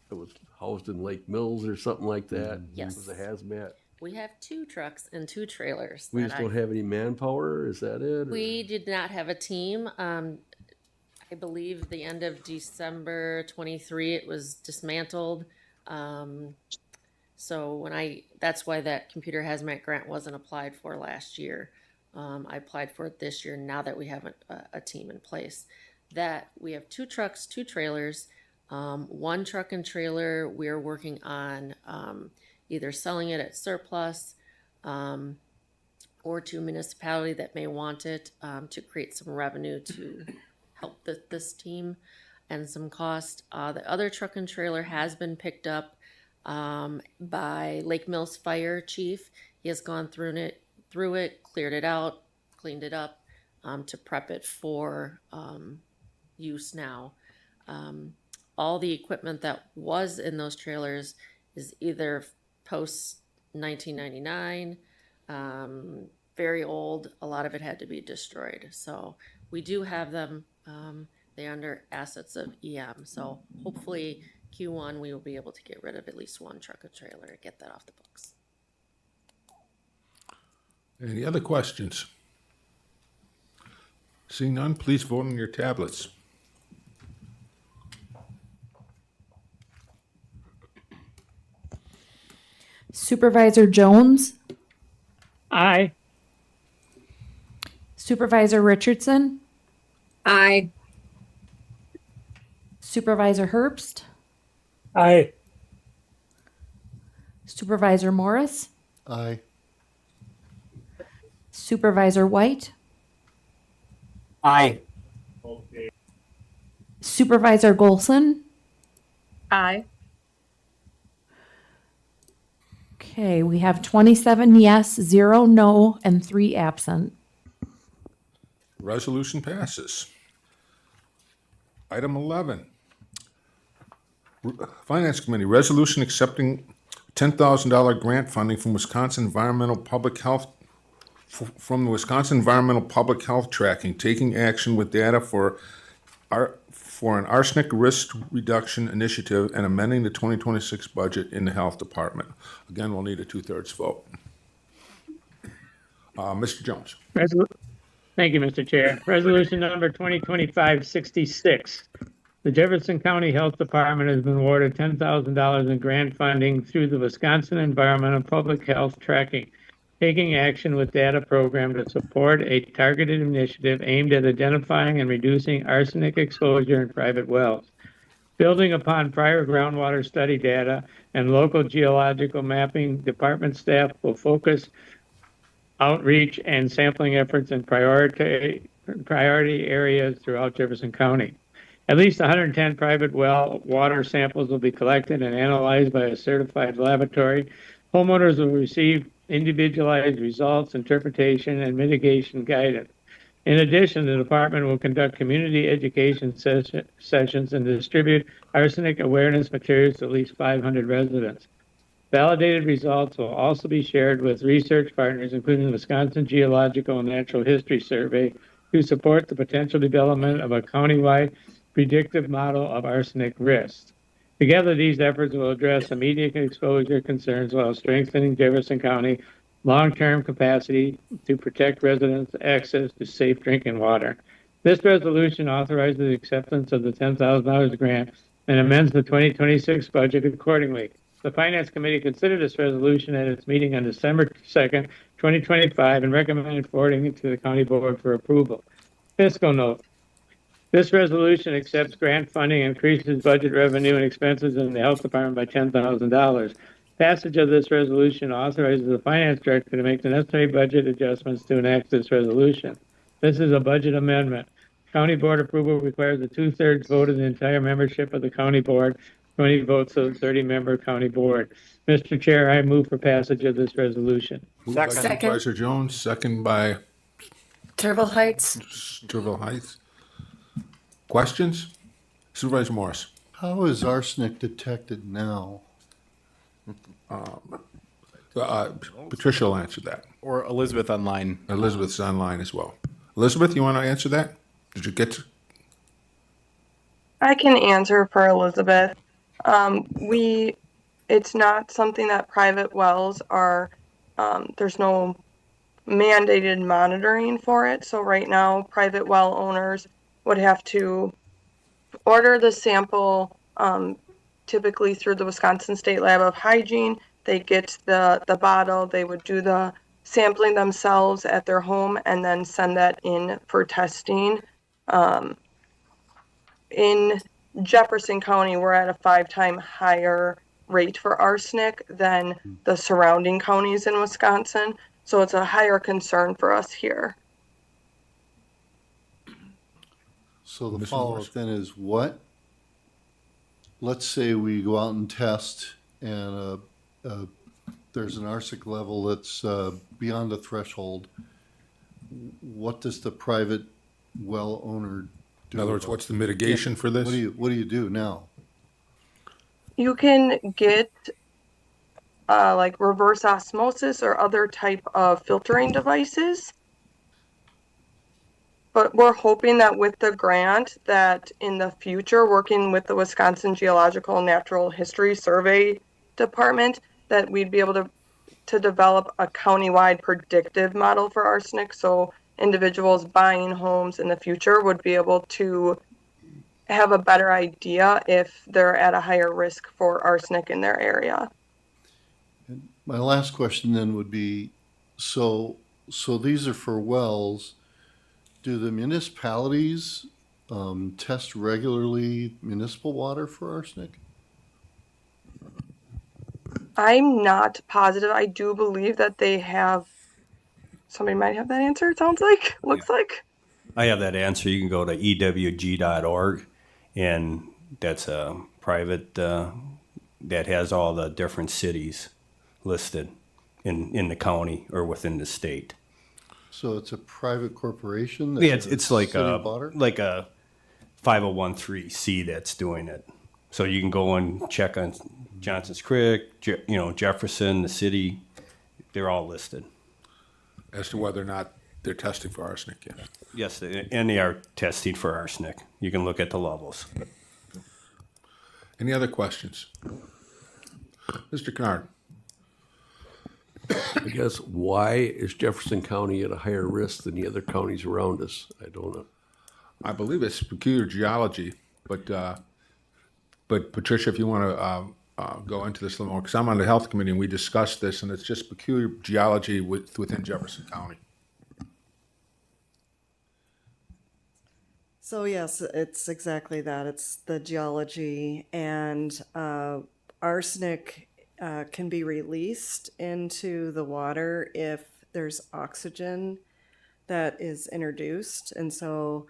that was housed in Lake Mills or something like that. Yes. It was a hazmat. We have 2 trucks and 2 trailers. We just don't have any manpower, is that it? or- We did not have a team. I believe the end of December 23, it was dismantled. So that's why that computer hazmat grant wasn't applied for last year. I applied for it this year now that we have a team in place. That we have 2 trucks, 2 trailers. 1 truck and trailer, we're working on either selling it at surplus or to a municipality that may want it to create some revenue to help this team and some cost. The other truck and trailer has been picked up by Lake Mills Fire Chief. He has gone through it, cleared it out, cleaned it up to prep it for use now. All the equipment that was in those trailers is either post 1999, very old. A lot of it had to be destroyed. So we do have them. They're under assets of EM. So hopefully Q1 we will be able to get rid of at least 1 truck or trailer and get that off the books. Any other questions? Seeing none, please vote on your tablets. Supervisor Jones, Aye. Supervisor Richardson, Aye. Supervisor Herbst, Aye. Supervisor Morris, Aye. Supervisor White, Aye. Supervisor Golson. Aye. Okay, we have 27 yes, 0 no, and 3 absent. Resolution passes. Item 11. Finance Committee, resolution accepting $10,000 grant funding from Wisconsin Environmental Public Health, from the Wisconsin Environmental Public Health Tracking, taking action with data for an arsenic risk reduction initiative and amending the 2026 budget in the Health Department. Again, we'll need a 2/3 vote. Mr. Jones. Thank you, Mr. Chair. Resolution number 2025-66. The Jefferson County Health Department has been awarded $10,000 in grant funding through the Wisconsin Environmental Public Health Tracking, taking action with data program to support a targeted initiative aimed at identifying and reducing arsenic exposure in private wells. Building upon prior groundwater study data and local geological mapping, department staff will focus outreach and sampling efforts in priority areas throughout Jefferson County. At least 110 private well water samples will be collected and analyzed by a certified laboratory. Homeowners will receive individualized results, interpretation, and mitigation guidance. In addition, the department will conduct community education sessions and distribute arsenic awareness materials to at least 500 residents. Validated results will also be shared with research partners, including the Wisconsin Geological and Natural History Survey, to support the potential development of a countywide predictive model of arsenic risk. Together, these efforts will address immediate exposure concerns while strengthening Jefferson County long-term capacity to protect residents' access to safe drinking water. This resolution authorizes the acceptance of the $10,000 grant and amends the 2026 budget accordingly. The Finance Committee considered this resolution at its meeting on December 2nd, 2025, and recommended forwarding it to the County Board for approval. Fiscal note. This resolution accepts grant funding, increases budget revenue and expenses in the Health Department by $10,000. Passage of this resolution authorizes the Finance Director to make the necessary budget adjustments to enact this resolution. This is a budget amendment. County Board approval requires a 2/3 vote of the entire membership of the County Board, 20 votes of the 30-member County Board. Mr. Chair, I move for passage of this resolution. Moved by Second. Supervisor Jones, second by Turtle Heights. Turville Heights. Questions? Supervisor Morris. How is arsenic detected now? Patricia will answer that. Or Elizabeth online. Elizabeth's online as well. Elizabeth, you want to answer that? Did you get to? I can answer for Elizabeth. It's not something that private wells are, there's no mandated monitoring for it. So right now, private well owners would have to order the sample, typically through the Wisconsin State Lab of Hygiene. They get the bottle, they would do the sampling themselves at their home and then send that in for testing. In Jefferson County, we're at a 5-time higher rate for arsenic than the surrounding counties in Wisconsin. So it's a higher concern for us here. So the follow-up then is what? Let's say we go out and test and there's an arsenic level that's beyond the threshold. What does the private well owner do? In other words, what's the mitigation for this? What do you do now? You can get like reverse osmosis or other type of filtering devices. But we're hoping that with the grant that in the future, working with the Wisconsin Geological and Natural History Survey Department, that we'd be able to develop a countywide predictive model for arsenic. So individuals buying homes in the future would be able to have a better idea if they're at a higher risk for arsenic in their area. My last question then would be, so these are for wells. Do the municipalities test regularly municipal water for arsenic? I'm not positive. I do believe that they have, somebody might have that answer, it sounds like, looks like. I have that answer. You can go to ewg.org, and that's a private, that has all the different cities listed in the county or within the state. So it's a private corporation? That's Yeah, it's like city a water? 501(c) that's doing it. So you can go and check on Johnson's Creek, Jefferson, the city. They're all listed. As to whether or not they're testing for arsenic, yes. Yes, and they are testing for arsenic. You can look at the levels. Any other questions? Mr. Kennard? I guess, why is Jefferson County at a higher risk than the other counties around us? I don't know. I believe it's peculiar geology, but Patricia, if you want to go into this a little more, because I'm on the health committee and we discussed this, and it's just peculiar geology within Jefferson County. So yes, it's exactly that. It's the geology, and arsenic can be released into the water if there's oxygen that is introduced. And so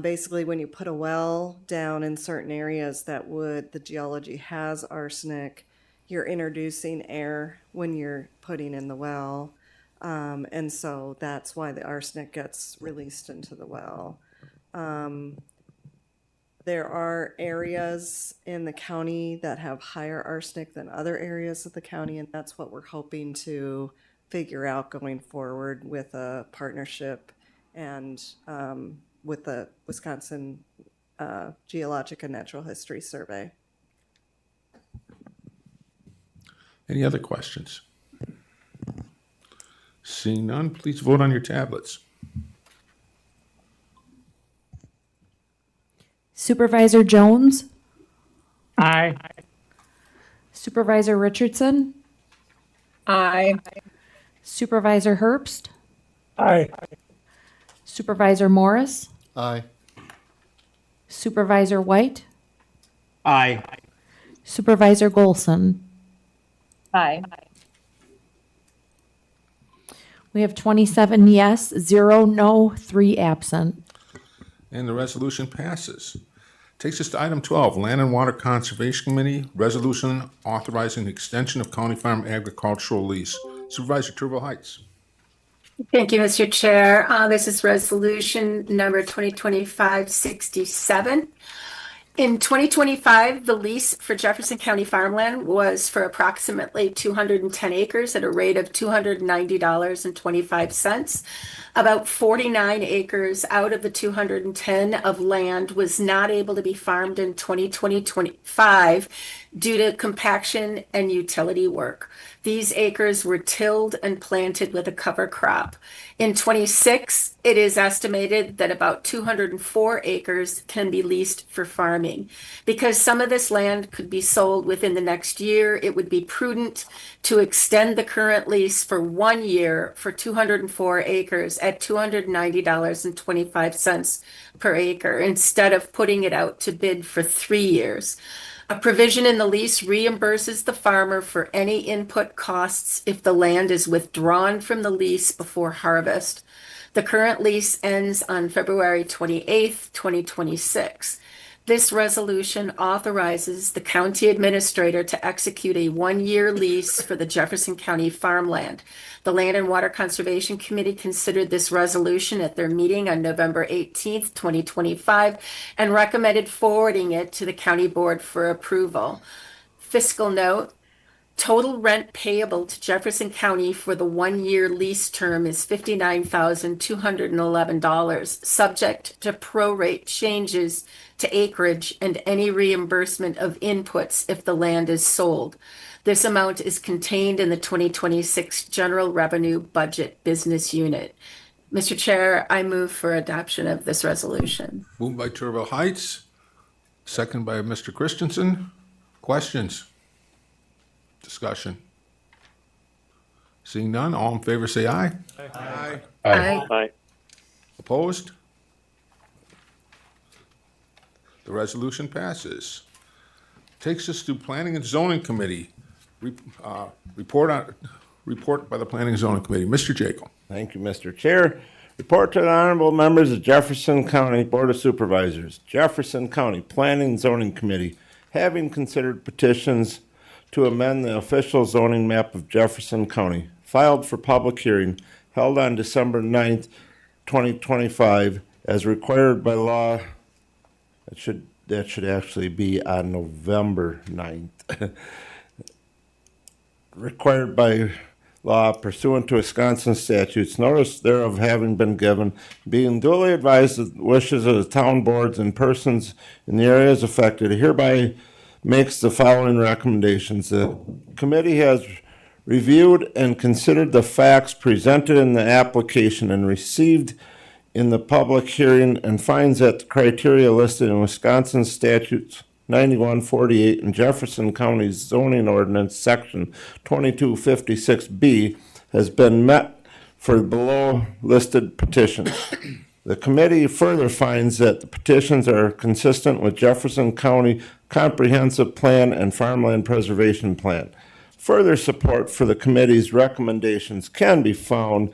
basically when you put a well down in certain areas the geology has arsenic, you're introducing air when you're putting in the well. And so that's why the arsenic gets released into the well. There are areas in the county that have higher arsenic than other areas of the county, and that's what we're hoping to figure out going forward with a partnership and with the Wisconsin Geologic and Natural History Survey. Any other questions? Seeing none, please vote on your tablets. Supervisor Jones? Aye. Supervisor Richardson? Aye. Supervisor Herbst? Aye. Supervisor Morris? Aye. Supervisor White? Aye. Supervisor Golson? Aye. We have 27 yes, 0 no, 3 absent. And the resolution passes. Takes us to item 12, Land and Water Conservation Committee, resolution authorizing the extension of county farm agricultural lease. Supervisor Turville Heights. Thank you, Mr. Chair. This is resolution number 2025-67. In 2025, the lease for Jefferson County farmland was for approximately 210 acres at a rate of $290.25. About 49 acres out of the 210 of land was not able to be farmed in 2025 due to compaction and utility work. These acres were tilled and planted with a cover crop. In 26, it is estimated that about 204 acres can be leased for farming. Because some of this land could be sold within the next year, it would be prudent to extend the current lease for 1 year for 204 acres at $290.25 per acre instead of putting it out to bid for 3 years. A provision in the lease reimburses the farmer for any input costs if the land is withdrawn from the lease before harvest. The current lease ends on February 28th, 2026. This resolution authorizes the county administrator to execute a 1-year lease for the Jefferson County farmland. The Land and Water Conservation Committee considered this resolution at their meeting on November 18th, 2025, and recommended forwarding it to the county board for approval. Fiscal note: total rent payable to Jefferson County for the 1-year lease term is $59,211, subject to prorate changes to acreage and any reimbursement of inputs if the land is sold. This amount is contained in the 2026 General Revenue Budget Business Unit. Mr. Chair, I move for adoption of this resolution. Moved by Turville Heights, second by Mr. Christensen. Questions? Discussion? Seeing none, all in favor say aye. Aye. Aye. Opposed? The resolution passes. Takes us to Planning and Zoning Committee. Report by the Planning and Zoning Committee. Mr. Jekyll. Thank you, Mr. Chair. Report to the honorable members of Jefferson County Board of Supervisors. Jefferson County Planning and Zoning Committee, having considered petitions to amend the official zoning map of Jefferson County, filed for public hearing, held on December 9th, 2025, as required by law. That should actually be on November 9th. Required by law pursuant to Wisconsin statutes, notice thereof having been given, being duly advised of the wishes of the town boards and persons in the areas affected, hereby makes the following recommendations. The committee has reviewed and considered the facts presented in the application and received in the public hearing, and finds that the criteria listed in Wisconsin statutes 9148 and Jefferson County's zoning ordinance section 2256B has been met for the below listed petitions. The committee further finds that the petitions are consistent with Jefferson County Comprehensive Plan and Farmland Preservation Plan. Further support for the committee's recommendations can be found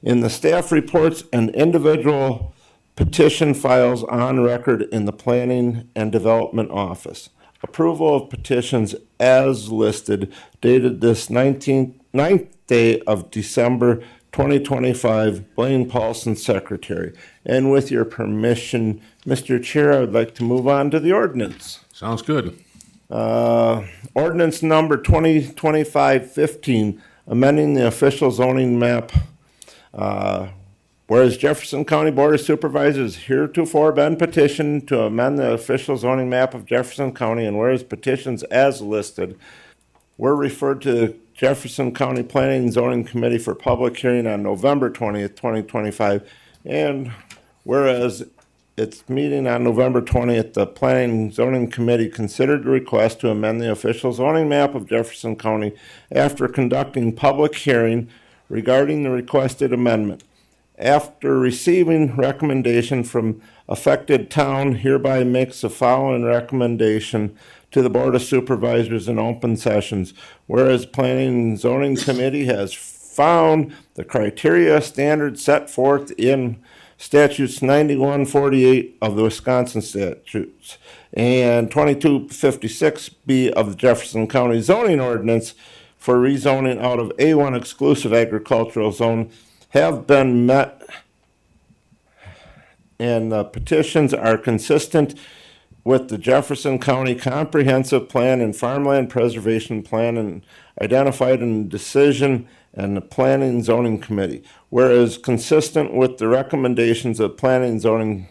in the staff reports and individual petition files on record in the Planning and Development Office. Approval of petitions as listed, dated this 9th day of December 2025, Blaine Paulson, Secretary. And with your permission, Mr. Chair, I would like to move on to the ordinance. Sounds good. Ordinance number 2025-15, amending the official zoning map. Whereas Jefferson County Board of Supervisors heretofore been petitioned to amend the official zoning map of Jefferson County, and whereas petitions as listed were referred to the Jefferson County Planning and Zoning Committee for public hearing on November 20th, 2025, and whereas its meeting on November 20th, the Planning and Zoning Committee considered the request to amend the official zoning map of Jefferson County after conducting public hearing regarding the requested amendment. After receiving recommendation from affected town, hereby makes the following recommendation to the Board of Supervisors in open sessions. Whereas Planning and Zoning Committee has found the criteria standards set forth in statutes 9148 of the Wisconsin statutes and 2256B of the Jefferson County zoning ordinance for rezoning out of A1 exclusive agricultural zone have been met, and the petitions are consistent with the Jefferson County Comprehensive Plan and Farmland Preservation Plan and identified in the decision and the Planning and Zoning Committee. Whereas consistent with the recommendations of the Planning and Zoning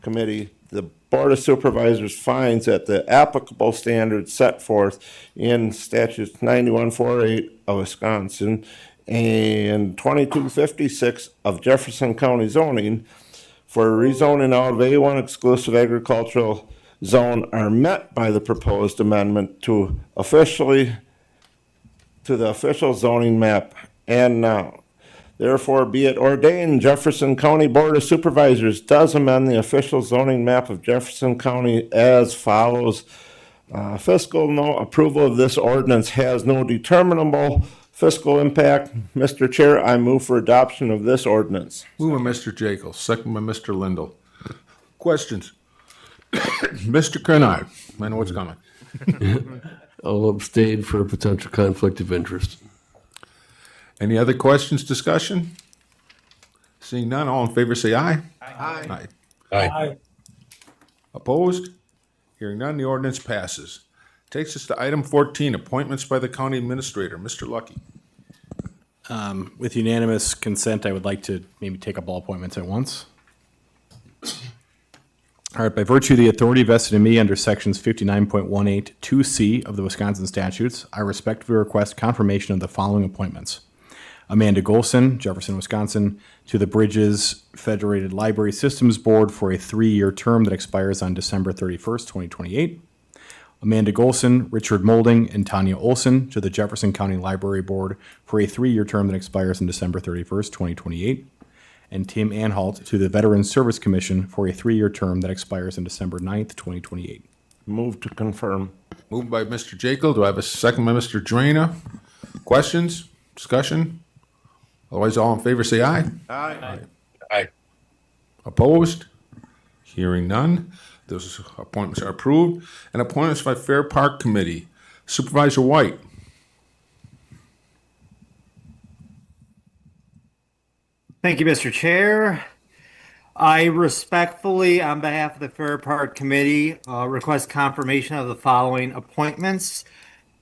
Committee, the Board of Supervisors finds that the applicable standards set forth in statutes 9148 of Wisconsin and 2256 of Jefferson County zoning for rezoning out of A1 exclusive agricultural zone are met by the proposed amendment to the official zoning map. And now, therefore be it ordained, Jefferson County Board of Supervisors does amend the official zoning map of Jefferson County as follows. Fiscal approval of this ordinance has no determinable fiscal impact. Mr. Chair, I move for adoption of this ordinance. Moved by Mr. Jekyll, second by Mr. Lindell. Questions? Mr. Kernine, I know what's coming. I'll abstain for a potential conflict of interest. Any other questions, discussion? Seeing none, all in favor say aye. Aye. Aye. Opposed? Hearing none, the ordinance passes. Takes us to item 14, appointments by the county administrator. Mr. Lucky. With unanimous consent, I would like to maybe take up all appointments at once. All right, by virtue of the authority vested in me under sections 59.18 2C of the Wisconsin statutes, I respectfully request confirmation of the following appointments. Amanda Golson, Jefferson, Wisconsin, to the Bridges Federated Library Systems Board for a 3-year term that expires on December 31st, 2028. Amanda Golson, Richard Molding, and Tanya Olson to the Jefferson County Library Board for a 3-year term that expires on December 31st, 2028. And Tim Anhalt to the Veterans Service Commission for a 3-year term that expires on December 9th, 2028. Move to confirm. Moved by Mr. Jekyll. Do I have a second by Mr. Draina? Questions? Discussion? Otherwise, all in favor say aye. Aye. Aye. Opposed? Hearing none. Those appointments are approved. And appointments by Fair Park Committee. Supervisor White. Thank you, Mr. Chair. I respectfully, on behalf of the Fair Park Committee, request confirmation of the following appointments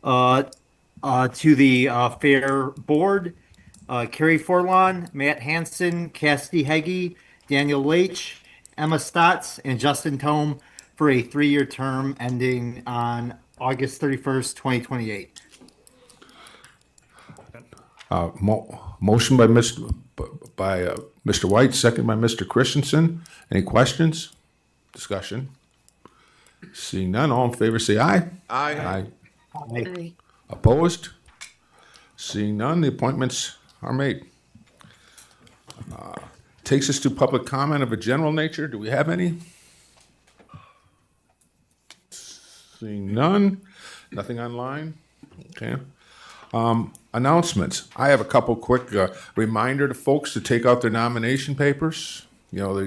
to the Fair Board. Carrie Forlon, Matt Hansen, Cassidy Heggie, Daniel Leach, Emma Stotts, and Justin Tome for a 3-year term ending on August 31st, 2028. Motion by Mr. White, second by Mr. Christensen. Any questions? Discussion? Seeing none, all in favor say aye. Aye. Aye. Opposed? Seeing none, the appointments are made. Takes us to public comment of a general nature. Do we have any? Seeing none, nothing online. Okay. Announcements. I have a couple quick reminder to folks to take out their nomination papers. You know,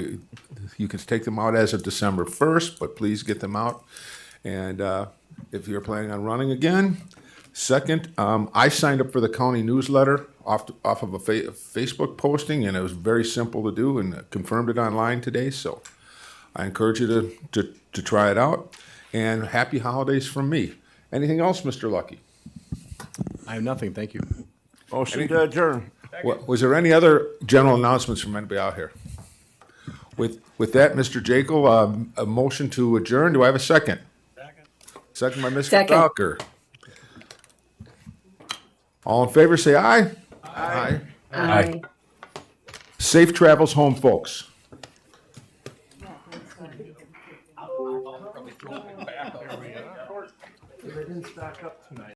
you can take them out as of December 1st, but please get them out. And if you're planning on running again. Second, I signed up for the county newsletter off of a Facebook posting, and it was very simple to do, and confirmed it online today. So I encourage you to try it out. And happy holidays from me. Anything else, Mr. Lucky? I have nothing, thank you. Motion to adjourn. Was there any other general announcements from anybody out here? With that, Mr. Jekyll, a motion to adjourn. Do I have a second? Second by Mr. Second. Falker. All in favor, say aye. Aye. Aye. Safe travels home, folks. They didn't stack up tonight.